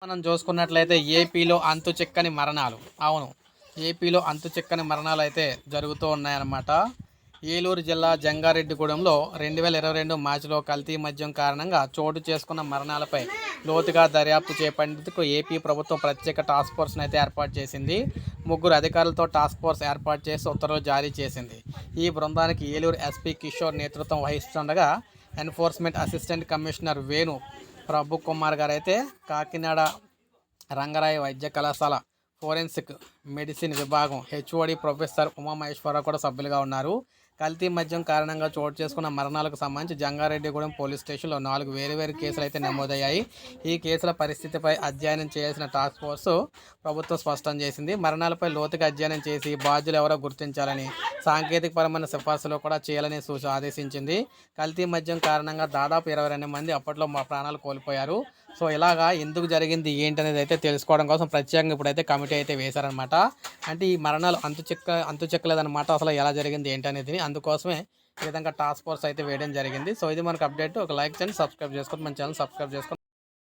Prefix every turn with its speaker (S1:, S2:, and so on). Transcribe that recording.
S1: మనం చూసుకున్నట్లయితే ఏపీలో అంతుచిక్కని మరణాలు. అవును, ఏపీలో అంతుచిక్కని మరణాలు అయితే జరుగుతూ ఉన్నాయన్నమాట. ఏలూరు జిల్లా జంగారెడ్డిగూడెంలో 2022 మార్చిలో కల్తీ మద్యం కారణంగా చోటు చేసుకున్న మరణాలపై లోతుగా దర్యాప్తు చేపట్టేందుకు ఏపీ ప్రభుత్వం ప్రత్యేక టాస్క్ ఫోర్స్ను అయితే ఏర్పాటు చేసింది. 3 అధికారులతో టాస్క్ ఫోర్స్ ఏర్పాటు చేసి ఉత్తర్వులు జారీ చేసింది. ఈ బృందానికి ఏలూరు ఎస్పీ కిషోర్ నేతృత్వం వహిస్తుండగా ఎన్ఫోర్స్మెంట్ అసిస్టెంట్ కమిషనర్ వేణు ప్రభు కుమార్ గారు అయితే కాకినాడ రంగరాయ వైద్య కళాశాల ఫోరెన్సిక్ మెడిసిన్ విభాగం హెచ్ఓడి ప్రొఫెసర్ ఉమామహేశ్వరరావు కూడా సభ్యులుగా ఉన్నారు. కల్తీ మద్యం కారణంగా చోటు చేసుకున్న మరణాలకు సంబంధించి జంగారెడ్డిగూడెం పోలీస్ స్టేషన్లో 4 వేర్వేరు కేసులు అయితే నమోదయ్యాయి. ఈ కేసుల పరిస్థితిపై అధ్యయనం చేయాల్సిన టాస్క్ ఫోర్సు ప్రభుత్వం స్పష్టం చేసింది. మరణాలపై లోతుగా అధ్యయనం చేసి బాధ్యులు ఎవరో గుర్తించాలని, సాంకేతికపరమైన సిఫార్సులు కూడా చేయాలని ఆదేశించింది. కల్తీ మద్యం కారణంగా దాదాపు 22 మంది అప్పట్లో ప్రాణాలు కోల్పోయారు. సో ఇలాగా ఎందుకు జరిగింది ఏంటి అనేది అయితే తెలుసుకోవడం కోసం ప్రత్యేకంగా ఇప్పుడైతే కమిటీ అయితే వేశారనమాట. అంటే ఈ మరణాలు అంతు చెక్కలేదన్నమాట. అసలు ఎలా జరిగింది ఏంటి అనేది, అందుకోసమే ఈ విధంగా టాస్క్ ఫోర్స్ అయితే వేయడం జరిగింది. సో ఇది మనకు అప్డేట్. ఒక లైక్ చేయండి, సబ్స్క్రైబ్ చేసుకోండి, మన ఛానల్ సబ్స్క్రైబ్ చేసుకోండి.